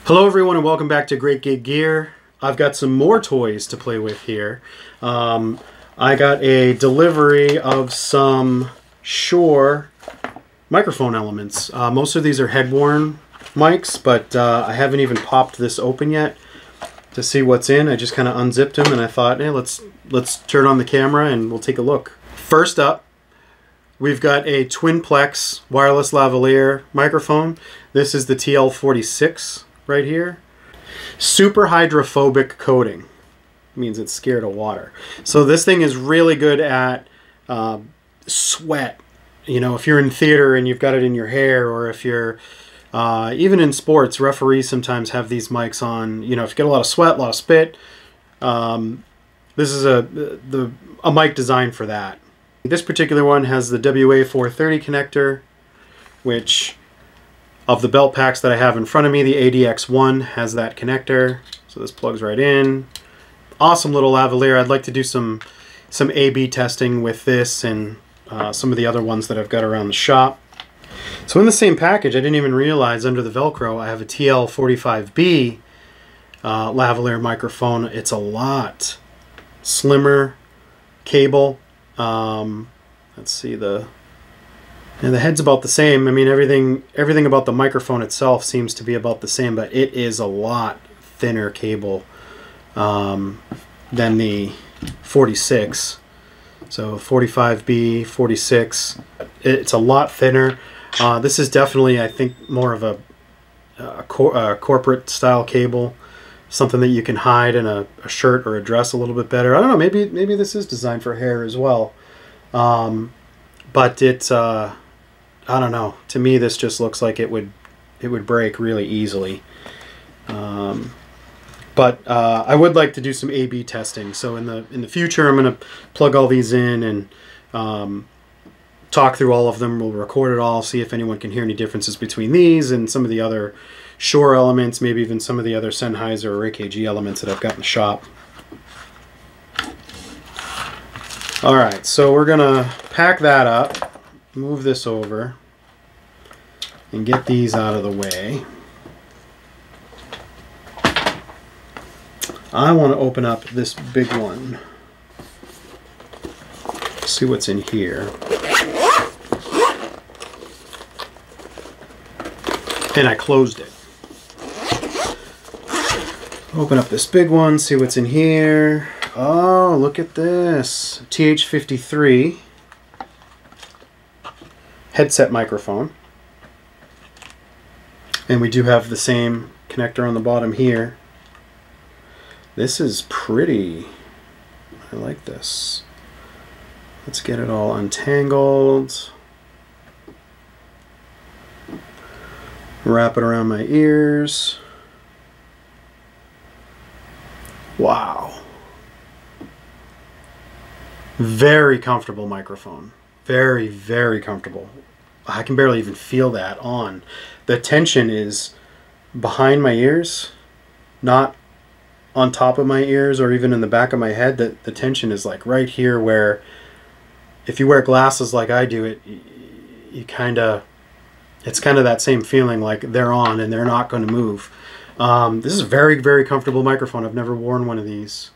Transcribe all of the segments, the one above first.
Hello everyone and welcome back to Great Gig Gear. I've got some more toys to play with here. I got a delivery of some Shure microphone elements. Most of these are head-worn mics, but I haven't even popped this open yet to see what's in. I just kind of unzipped them and I thought, hey, let's turn on the camera and we'll take a look. First up, we've got a TwinPlex wireless lavalier microphone. This is the TL46 right here. Super hydrophobic coating. Means it's scared of water. So this thing is really good at sweat. You know, if you're in theater and you've got it in your hair, or if you're even in sports, referees sometimes have these mics on. You know, if you get a lot of sweat, a lot of spit, this is a mic designed for that. This particular one has the WA430 connector, which of the belt packs that I have in front of me, the ADX1 has that connector. So this plugs right in. Awesome little lavalier. I'd like to do some A/B testing with this and some of the other ones that I've got around the shop. So in the same package, I didn't even realize under the Velcro, I have a TL45B lavalier microphone. It's a lot slimmer cable. Let's see, the head's about the same. I mean, everything about the microphone itself seems to be about the same, but it is a lot thinner cable than the 46. So 45B, 46, it's a lot thinner. This is definitely, I think, more of a corporate style cable, something that you can hide in a shirt or a dress a little bit better. I don't know, maybe this is designed for hair as well. But it's I don't know. To me, this just looks like it would break really easily. But I would like to do some A/B testing. So in the future, I'm going to plug all these in and talk through all of them. We'll record it all, see if anyone can hear any differences between these and some of the other Shure elements, maybe even some of the other Sennheiser or AKG elements that I've got in the shop. All right, so we're going to pack that up. Move this over and get these out of the way. I want to open up this big one. See what's in here. And I closed it. Open up this big one, see what's in here. Oh, look at this. TH53 headset microphone. And we do have the same connector on the bottom here. This is pretty. I like this. Let's get it all untangled. Wrap it around my ears. Wow. Very comfortable microphone. Very, very comfortable. I can barely even feel that on. The tension is behind my ears, not on top of my ears or even in the back of my head. The tension is like right here, where if you wear glasses like I do, it's kind of that same feeling, like they're on and they're not going to move. This is a very, very comfortable microphone. I've never worn one of these.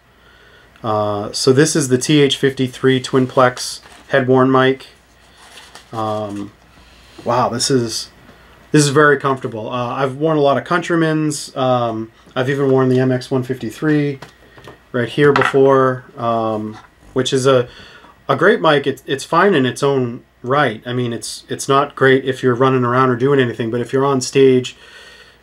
So this is the TH53 TwinPlex head-worn mic. Wow, this is very comfortable. I've worn a lot of Countryman's. I've even worn the MX153 right here before, which is a great mic. It's fine in its own right. I mean, it's not great if you're running around or doing anything, but if you're on stage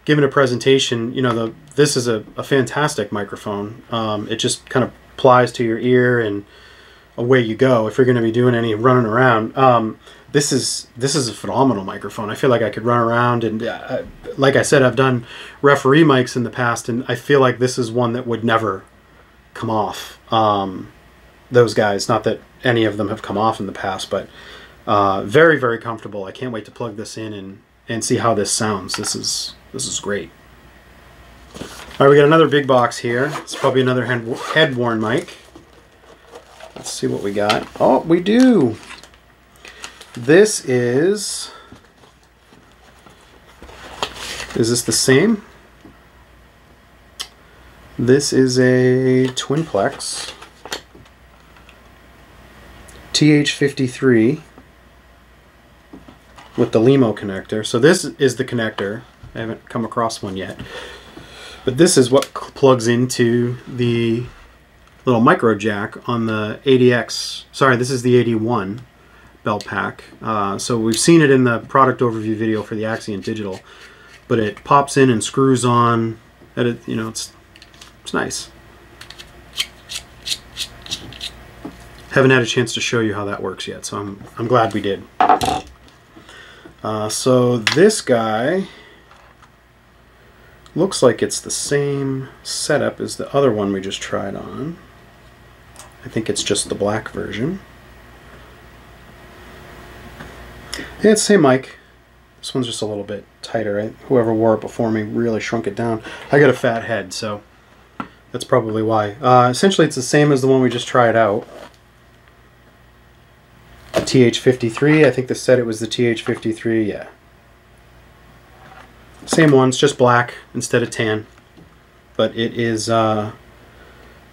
giving a presentation, you know, this is a fantastic microphone. It just kind of plies to your ear and away you go if you're going to be doing any running around. This is a phenomenal microphone. I feel like I could run around, and like I said, I've done referee mics in the past, and I feel like this is one that would never come off. Those guys, not that any of them have come off in the past, but very, very comfortable. I can't wait to plug this in and see how this sounds. This is great. All right, we got another big box here. It's probably another head-worn mic. Let's see what we got. Oh, we do. This is this the same? This is a TwinPlex TH53 with the LEMO connector. So this is the connector. I haven't come across one yet. But this is what plugs into the little micro jack on the 80X. Sorry, this is the 81 belt pack. So we've seen it in the product overview video for the Axient Digital. But it pops in and screws on. You know, it's nice. Haven't had a chance to show you how that works yet, so I'm glad we did. So this guy looks like it's the same setup as the other one we just tried on. I think it's just the black version. Yeah, it's the same mic. This one's just a little bit tighter. Right? Whoever wore it before me really shrunk it down. I got a fat head, so that's probably why. Essentially, it's the same as the one we just tried out. The TH53. I think they said it was the TH53. Yeah. Same one. It's just black instead of tan. But it is... man,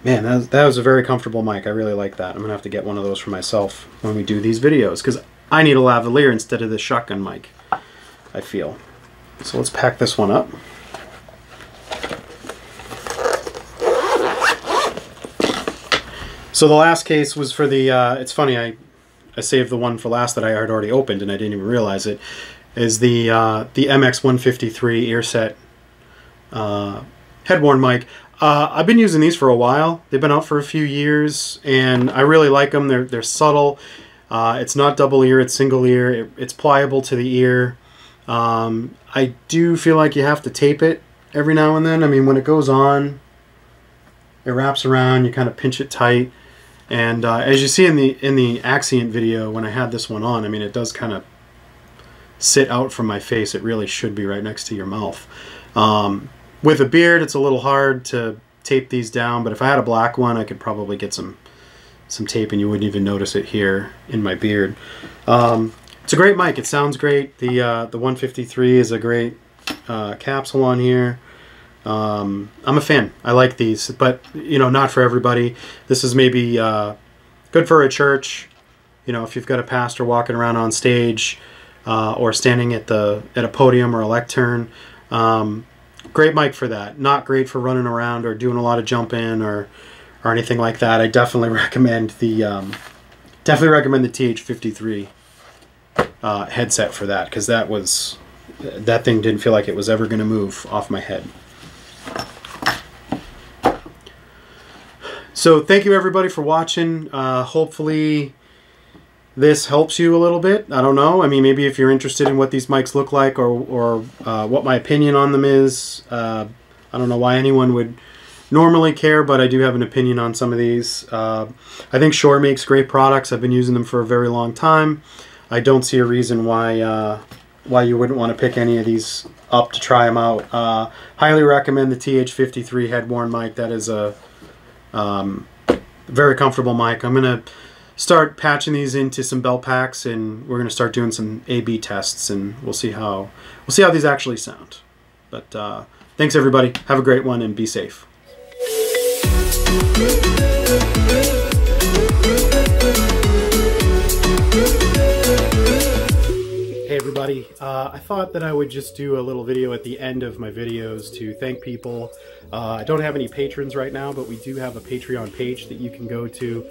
that was a very comfortable mic. I really like that. I'm going to have to get one of those for myself when we do these videos, because I need a lavalier instead of the shotgun mic, I feel. So let's pack this one up. So the last case was for the, it's funny, I saved the one for last that I had already opened and I didn't even realize it, is the MX153 earset head-worn mic. I've been using these for a while. They've been out for a few years and I really like them. They're subtle. It's not double ear, it's single ear. It's pliable to the ear. I do feel like you have to tape it every now and then. I mean, when it goes on, it wraps around, you kind of pinch it tight. And as you see in the Axient video, when I had this one on, I mean, it does kind of sit out from my face. It really should be right next to your mouth. With a beard, it's a little hard to tape these down, but if I had a black one, I could probably get some tape and you wouldn't even notice it here in my beard. It's a great mic. It sounds great. The 153 is a great capsule on here. I'm a fan. I like these, but you know, not for everybody. This is maybe good for a church. You know, if you've got a pastor walking around on stage or standing at a podium or a lectern. Great mic for that. Not great for running around or doing a lot of jumping or anything like that. I definitely recommend the TH53 headset for that, because that thing didn't feel like it was ever going to move off my head. So thank you everybody for watching. Hopefully this helps you a little bit. I don't know. I mean, maybe if you're interested in what these mics look like or what my opinion on them is. I don't know why anyone would normally care, but I do have an opinion on some of these. I think Shure makes great products. I've been using them for a very long time. I don't see a reason why you wouldn't want to pick any of these up to try them out. Highly recommend the TH53 head-worn mic. That is a very comfortable mic. I'm going to start patching these into some belt packs, and we're going to start doing some A/B tests, and we'll see how these actually sound. But thanks everybody. Have a great one and be safe. Hey everybody, I thought that I would just do a little video at the end of my videos to thank people. I don't have any patrons right now, but we do have a Patreon page that you can go to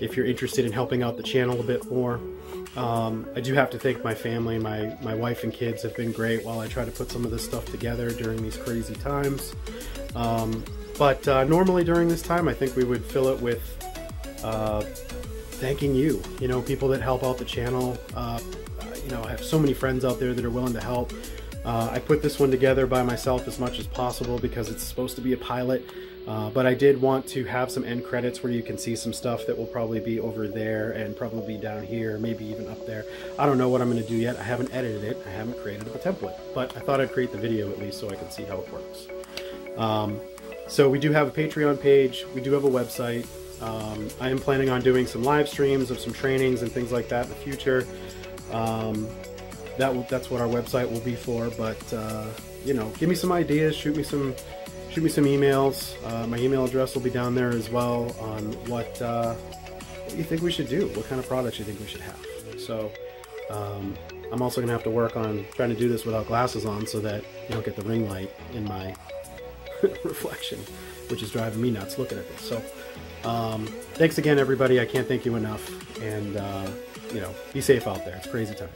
if you're interested in helping out the channel a bit more. I do have to thank my family. My wife and kids have been great while I try to put some of this stuff together during these crazy times. But normally during this time, I think we would fill it with thanking you. You know, people that help out the channel. You know, I have so many friends out there that are willing to help. I put this one together by myself as much as possible because it's supposed to be a pilot. But I did want to have some end credits where you can see some stuff that will probably be over there and probably down here, maybe even up there. I don't know what I'm going to do yet. I haven't edited it. I haven't created a template. But I thought I'd create the video at least so I can see how it works. So we do have a Patreon page. We do have a website. I am planning on doing some live streams of some trainings and things like that in the future. That's what our website will be for. But, you know, give me some ideas. Shoot me some shoot me some emails. My email address will be down there as well on what you think we should do, what kind of products you think we should have. So I'm also going to have to work on trying to do this without glasses on so that you don't get the ring light in my reflection, which is driving me nuts looking at this. So thanks again, everybody. I can't thank you enough. And, you know, be safe out there. It's crazy times.